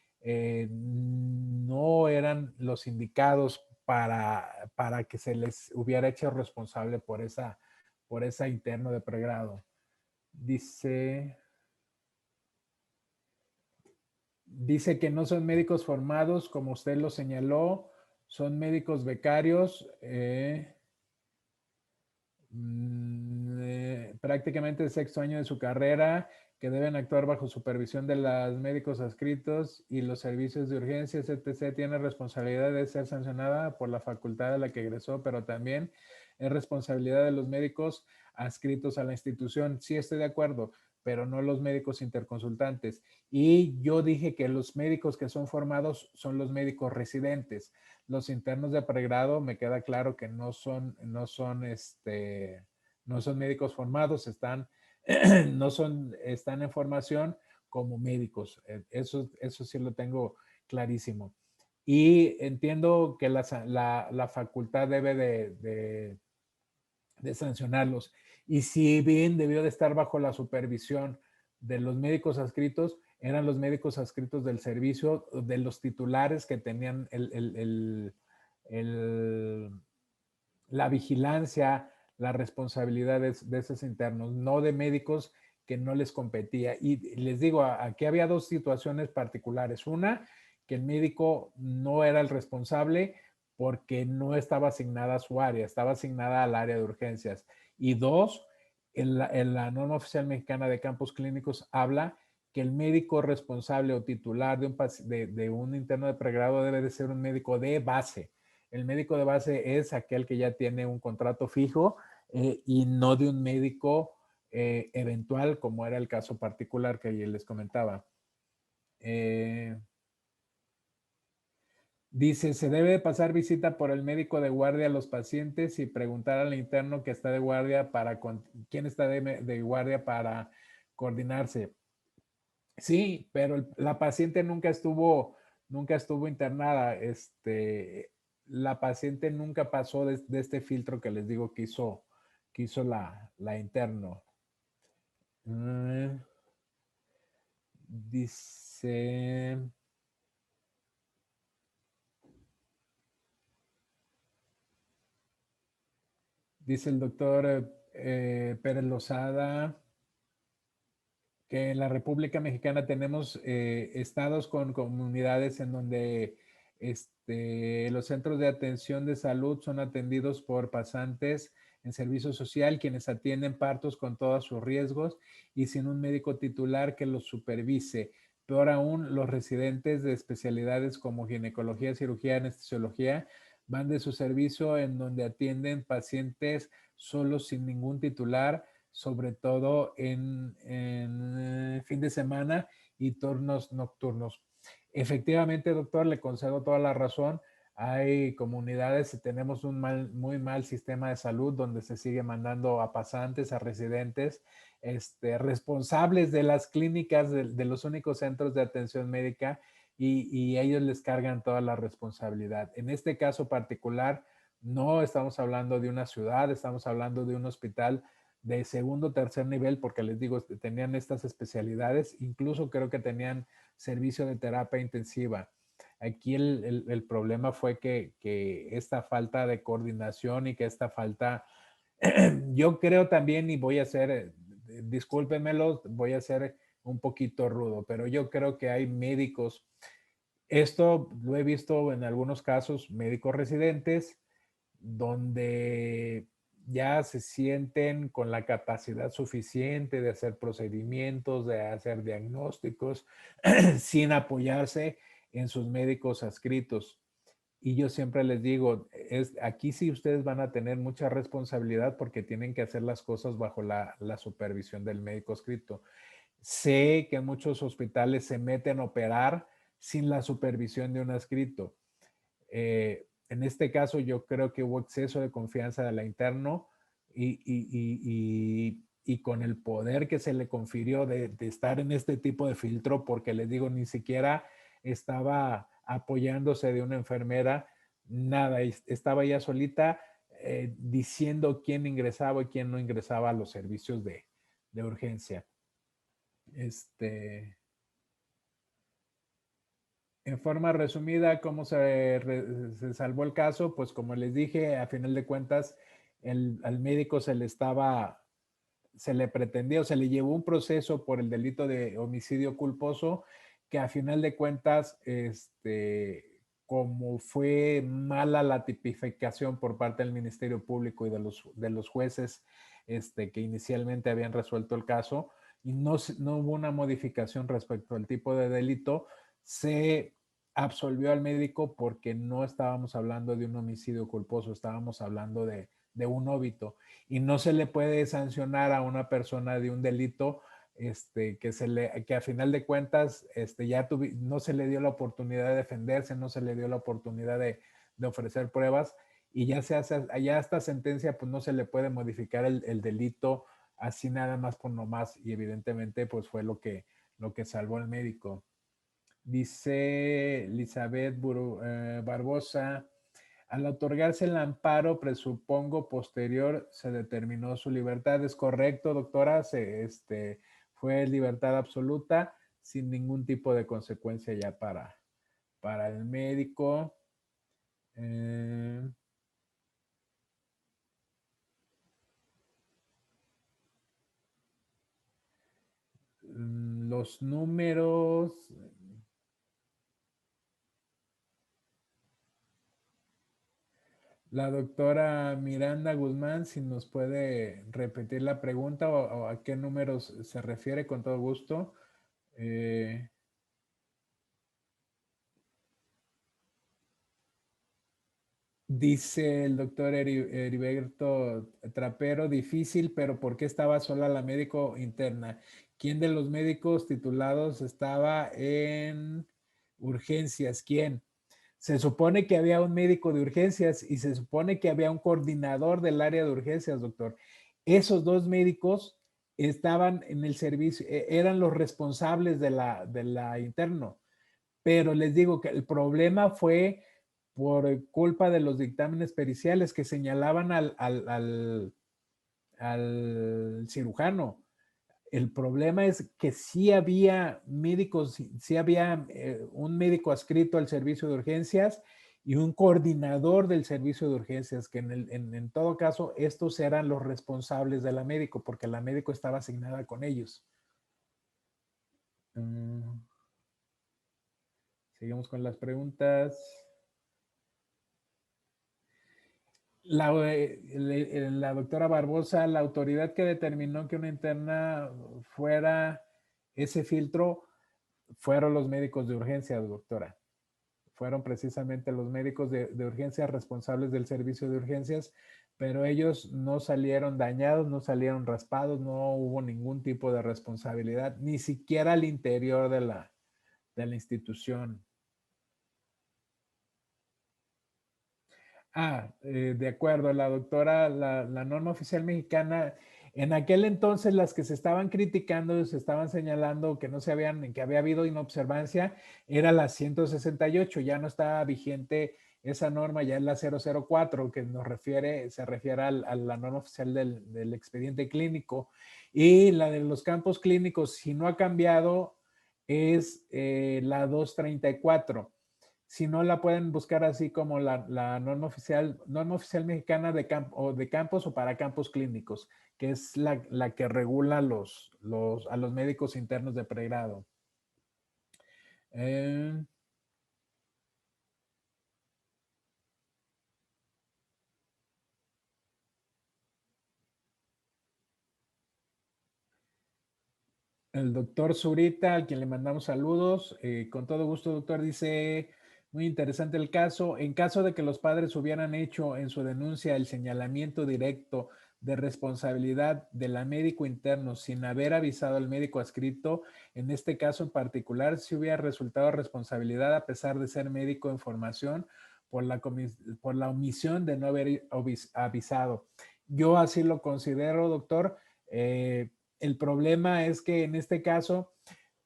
no eran los indicados para que se les hubiera hecho responsable por esa interno de pregrado. Dice que no son médicos formados, como usted lo señaló, son médicos becarios, prácticamente el sexto año de su carrera, que deben actuar bajo supervisión de los médicos adscritos y los servicios de urgencias, etc. Tiene responsabilidad de ser sancionada por la facultad a la que egresó, pero también es responsabilidad de los médicos adscritos a la institución. Sí, estoy de acuerdo, pero no los médicos interconsultantes. Y yo dije que los médicos que son formados son los médicos residentes. Los internos de pregrado me queda claro que no son médicos formados, están en formación como médicos. Eso sí lo tengo clarísimo. Y entiendo que la facultad debe de sancionarlos. Y si bien debió de estar bajo la supervisión de los médicos adscritos, eran los médicos adscritos del servicio, de los titulares que tenían la vigilancia, las responsabilidades de esos internos, no de médicos que no les competía. Y les digo, aquí había dos situaciones particulares. Una, que el médico no era el responsable porque no estaba asignada a su área, estaba asignada al área de urgencias. Y dos, en la norma oficial mexicana de campos clínicos habla que el médico responsable o titular de un interno de pregrado debe de ser un médico de base. El médico de base es aquel que ya tiene un contrato fijo y no de un médico eventual, como era el caso particular que les comentaba. Dice, se debe pasar visita por el médico de guardia a los pacientes y preguntar al interno que está de guardia quién está de guardia para coordinarse. Sí, pero la paciente nunca estuvo internada. La paciente nunca pasó de este filtro que les digo que hizo la interno. Dice, el doctor Pérez Lozada que en la República Mexicana tenemos estados con comunidades en donde los centros de atención de salud son atendidos por pasantes en servicio social, quienes atienden partos con todos sus riesgos y sin un médico titular que los supervise. Peor aún, los residentes de especialidades como ginecología, cirugía, anestesiología van de su servicio en donde atienden pacientes solos sin ningún titular, sobre todo en fin de semana y turnos nocturnos. Efectivamente, doctor, le concedo toda la razón. hay comunidades y tenemos un muy mal sistema de salud donde se sigue mandando a pasantes, a residentes, responsables de las clínicas de los únicos centros de atención médica y ellos les cargan toda la responsabilidad. En este caso particular, no estamos hablando de una ciudad, estamos hablando de un hospital de segundo o tercer nivel, porque les digo, tenían estas especialidades, incluso creo que tenían servicio de terapia intensiva. Aquí el problema fue que esta falta de coordinación y que esta falta, yo creo también, y voy a ser, discúlpenmelo, voy a ser un poquito rudo, pero yo creo que hay médicos, esto lo he visto en algunos casos, médicos residentes, donde ya se sienten con la capacidad suficiente de hacer procedimientos, de hacer diagnósticos, sin apoyarse en sus médicos adscritos. Y yo siempre les digo, aquí sí ustedes van a tener mucha responsabilidad porque tienen que hacer las cosas bajo la supervisión del médico adscrito. Sé que muchos hospitales se meten a operar sin la supervisión de un adscrito. En este caso, yo creo que hubo exceso de confianza de la interno y con el poder que se le confirió de estar en este tipo de filtro, porque les digo, ni siquiera estaba apoyándose de una enfermera, nada, estaba ella solita diciendo quién ingresaba y quién no ingresaba a los servicios de urgencia. En forma resumida, ¿cómo se salvó el caso? Pues como les dije, a final de cuentas, al médico se le pretendía o se le llevó un proceso por el delito de homicidio culposo que a final de cuentas, como fue mala la tipificación por parte del Ministerio Público y de los jueces que inicialmente habían resuelto el caso, y no hubo una modificación respecto al tipo de delito, se absolvió al médico porque no estábamos hablando de un homicidio culposo, estábamos hablando de un óbito y no se le puede sancionar a una persona de un delito que a final de cuentas no se le dio la oportunidad de defenderse, no se le dio la oportunidad de ofrecer pruebas y ya esta sentencia pues no se le puede modificar el delito así nada más por nomás y evidentemente pues fue lo que salvó al médico. Dice Elizabeth Barbosa, al otorgarse el amparo, presupongo posterior, se determinó su libertad. Es correcto, doctora, fue libertad absoluta sin ningún tipo de consecuencia ya para el médico. Los números, la doctora Miranda Guzmán, si nos puede repetir la pregunta o a qué números se refiere, con todo gusto. Dice el doctor Heriberto Trapero, difícil, pero ¿por qué estaba sola la médico interna? ¿Quién de los médicos titulados estaba en urgencias? ¿Quién? Se supone que había un médico de urgencias y se supone que había un coordinador del área de urgencias, doctor. Esos dos médicos estaban en el servicio, eran los responsables de la interno. Pero les digo que el problema fue por culpa de los dictámenes periciales que señalaban al cirujano. El problema es que sí había médicos, sí había un médico adscrito al servicio de urgencias y un coordinador del servicio de urgencias, que en todo caso estos eran los responsables de la médico, porque la médico estaba asignada con ellos. Seguimos con las preguntas. La doctora Barbosa, la autoridad que determinó que una interna fuera ese filtro, fueron los médicos de urgencias, doctora. Fueron precisamente los médicos de urgencias responsables del servicio de urgencias, pero ellos no salieron dañados, no salieron raspados, no hubo ningún tipo de responsabilidad, ni siquiera al interior de la institución. De acuerdo, la doctora, la norma oficial mexicana, en aquel entonces las que se estaban criticando, se estaban señalando que no se habían, que había habido inobservancia, era la 168, ya no estaba vigente esa norma, ya es la 004, que se refiere a la norma oficial del expediente clínico. Y la de los campos clínicos, si no ha cambiado, es la 234. Si no, la pueden buscar así como la norma oficial mexicana de campos o para campos clínicos, que es la que regula a los médicos internos de pregrado. Eh, el doctor Zurita, al quien le mandamos saludos, con todo gusto, doctor, dice, muy interesante el caso. En caso de que los padres hubieran hecho en su denuncia el señalamiento directo de responsabilidad de la médico interno sin haber avisado al médico adscrito, en este caso en particular, si hubiera resultado responsabilidad a pesar de ser médico en formación por la omisión de no haber avisado. Yo así lo considero, doctor. El problema es que en este caso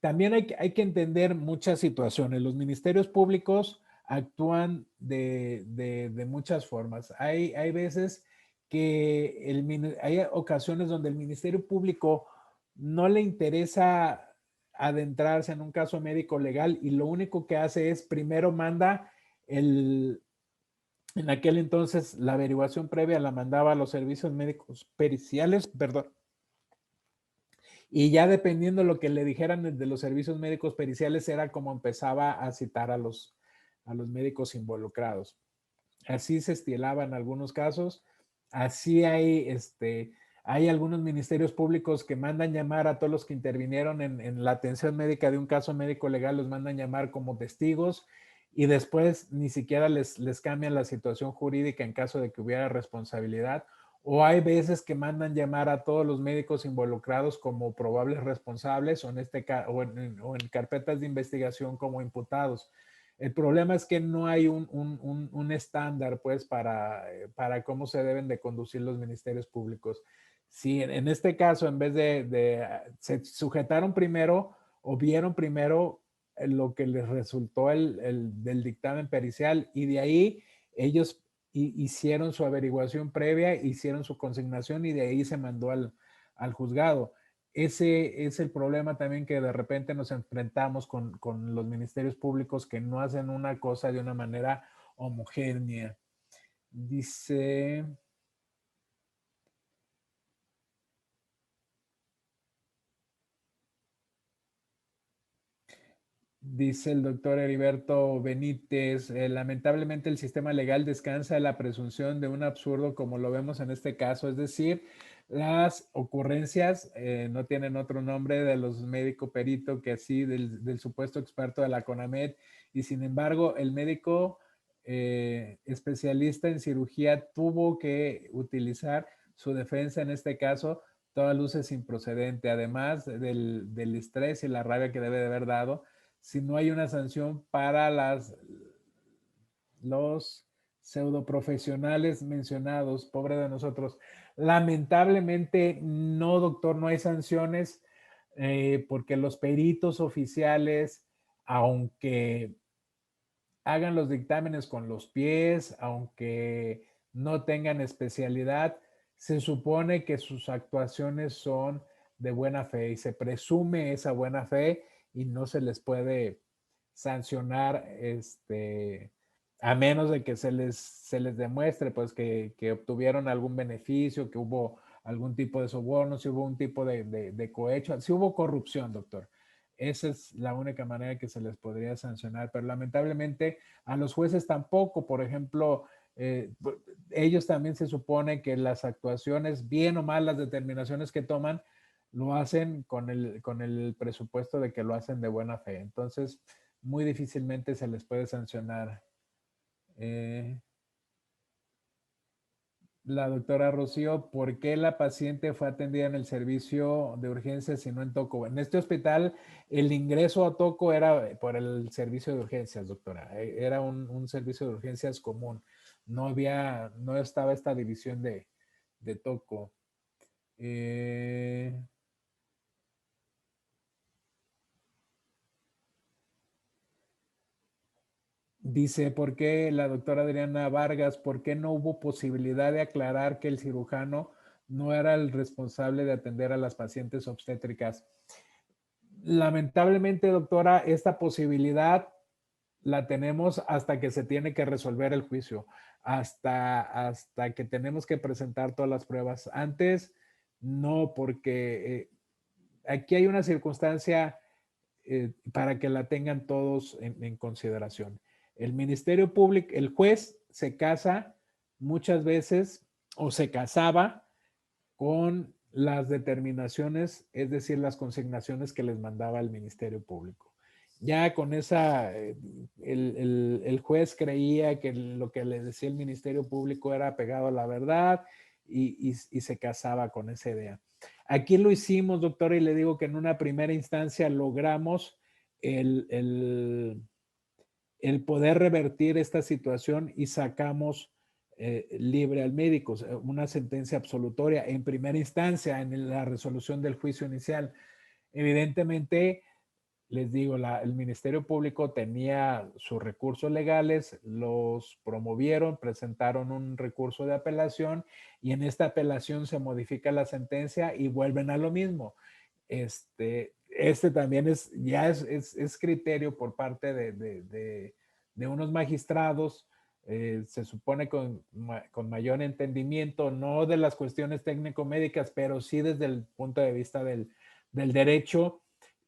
también hay que entender muchas situaciones. Los ministerios públicos actúan de muchas formas. Hay veces que hay ocasiones donde el Ministerio Público no le interesa adentrarse en un caso médico legal y lo único que hace es primero manda el, en aquel entonces la averiguación previa la mandaba a los servicios médicos periciales, perdón, y ya dependiendo de lo que le dijeran de los servicios médicos periciales, era como empezaba a citar a los médicos involucrados. Así se estilaba en algunos casos. Así hay algunos ministerios públicos que mandan llamar a todos los que intervinieron en la atención médica de un caso médico legal, los mandan llamar como testigos y después ni siquiera les cambian la situación jurídica en caso de que hubiera responsabilidad. O hay veces que mandan llamar a todos los médicos involucrados como probables responsables o en carpetas de investigación como imputados. El problema es que no hay un estándar, pues, para cómo se deben de conducir los ministerios públicos. Si en este caso, en vez se sujetaron primero o vieron primero lo que les resultó del dictamen pericial y de ahí ellos hicieron su averiguación previa, hicieron su consignación y de ahí se mandó al juzgado. Ese es el problema también que de repente nos enfrentamos con los ministerios públicos que no hacen una cosa de una manera homogénea. Dice, dice el doctor Heriberto Benítez, lamentablemente el sistema legal descansa de la presunción de un absurdo como lo vemos en este caso, es decir, las ocurrencias no tienen otro nombre de los médico perito que así del supuesto experto de la CONAMED y sin embargo el médico especialista en cirugía tuvo que utilizar su defensa en este caso, toda luz es improcedente, además del estrés y la rabia que debe de haber dado si no hay una sanción para los pseudoprofesionales mencionados, pobre de nosotros. Lamentablemente, no, doctor, no hay sanciones porque los peritos oficiales, aunque hagan los dictámenes con los pies, aunque no tengan especialidad, se supone que sus actuaciones son de buena fe y se presume esa buena fe y no se les puede sancionar a menos de que se les demuestre pues que obtuvieron algún beneficio, que hubo algún tipo de soborno, si hubo un tipo de cohecho, si hubo corrupción, doctor. Esa es la única manera que se les podría sancionar, pero lamentablemente a los jueces tampoco, por ejemplo, ellos también se supone que las actuaciones, bien o mal las determinaciones que toman, lo hacen con el presupuesto de que lo hacen de buena fe. Entonces, muy difícilmente se les puede sancionar. Eh, la doctora Rocío, ¿por qué la paciente fue atendida en el servicio de urgencias y no en Toco? En este hospital, el ingreso a Toco era por el servicio de urgencias, doctora. Era un servicio de urgencias común. no estaba esta división de Toco. Dice, ¿por qué la doctora Adriana Vargas, por qué no hubo posibilidad de aclarar que el cirujano no era el responsable de atender a las pacientes obstétricas? Lamentablemente, doctora, esta posibilidad la tenemos hasta que se tiene que resolver el juicio, hasta que tenemos que presentar todas las pruebas. Antes, no, porque aquí hay una circunstancia para que la tengan todos en consideración. El Ministerio Público, el juez se casa muchas veces o se casaba con las determinaciones, es decir, las consignaciones que les mandaba el Ministerio Público. Ya con esa, el juez creía que lo que le decía el Ministerio Público era pegado a la verdad y se casaba con esa idea. Aquí lo hicimos, doctora, y le digo que en una primera instancia logramos el, el poder revertir esta situación y sacamos libre al médico, una sentencia absolutoria en primera instancia en la resolución del juicio inicial. Evidentemente, les digo, el Ministerio Público tenía sus recursos legales, los promovieron, presentaron un recurso de apelación y en esta apelación se modifica la sentencia y vuelven a lo mismo. Este también es criterio por parte de unos magistrados, se supone con mayor entendimiento, no de las cuestiones técnico-médicas, pero sí desde el punto de vista del derecho,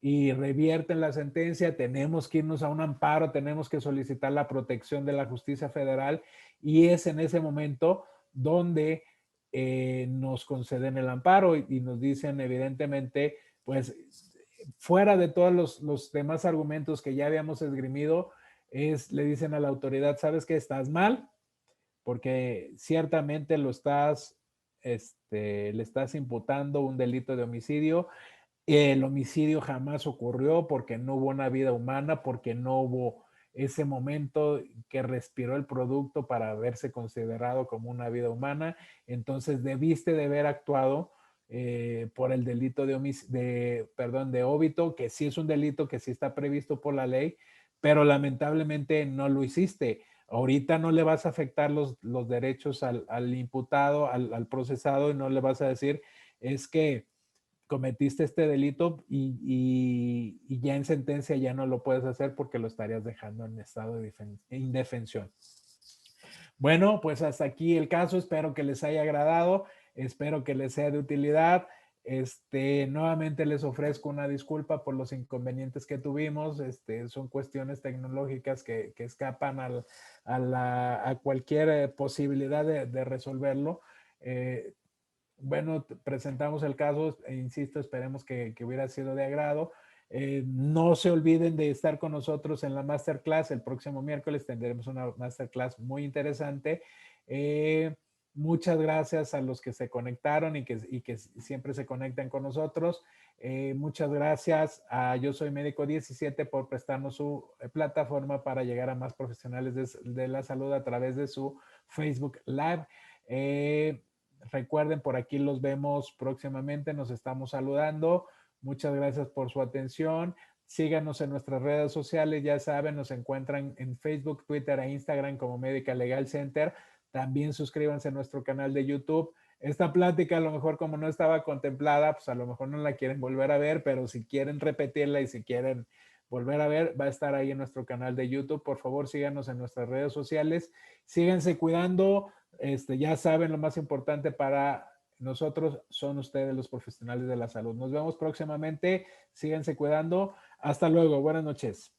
y revierten la sentencia, tenemos que irnos a un amparo, tenemos que solicitar la protección de la justicia federal y es en ese momento donde nos conceden el amparo y nos dicen evidentemente, pues fuera de todos los demás argumentos que ya habíamos esgrimido, le dicen a la autoridad, ¿sabes qué? Estás mal, porque ciertamente le estás imputando un delito de homicidio. El homicidio jamás ocurrió porque no hubo una vida humana, porque no hubo ese momento que respiró el producto para haberse considerado como una vida humana. Entonces debiste de haber actuado por el delito de óbito, que sí es un delito que sí está previsto por la ley, pero lamentablemente no lo hiciste. Ahorita no le vas a afectar los derechos al imputado, al procesado, y no le vas a decir, es que cometiste este delito y ya en sentencia ya no lo puedes hacer porque lo estarías dejando en estado de indefensión. Bueno, pues hasta aquí el caso. Espero que les haya agradado. Espero que les sea de utilidad. Nuevamente les ofrezco una disculpa por los inconvenientes que tuvimos. Son cuestiones tecnológicas que escapan a cualquier posibilidad de resolverlo. Bueno, presentamos el caso, e insisto, esperemos que hubiera sido de agrado. No se olviden de estar con nosotros en la masterclass. El próximo miércoles tendremos una masterclass muy interesante. Muchas gracias a los que se conectaron y que siempre se conectan con nosotros. Muchas gracias a Yo Soy Médico 17 por prestarnos su plataforma para llegar a más profesionales de la salud a través de su Facebook Live. Recuerden, por aquí los vemos próximamente, nos estamos saludando. Muchas gracias por su atención. Síganos en nuestras redes sociales, ya saben, nos encuentran en Facebook, Twitter e Instagram como Medical Legal Center. También suscríbanse a nuestro canal de YouTube. Esta plática a lo mejor como no estaba contemplada, pues a lo mejor no la quieren volver a ver, pero si quieren repetirla y si quieren volver a ver, va a estar ahí en nuestro canal de YouTube. Por favor, síganos en nuestras redes sociales. Síganse cuidando. Ya saben, lo más importante para nosotros son ustedes los profesionales de la salud. Nos vemos próximamente. Síganse cuidando. Hasta luego. Buenas noches.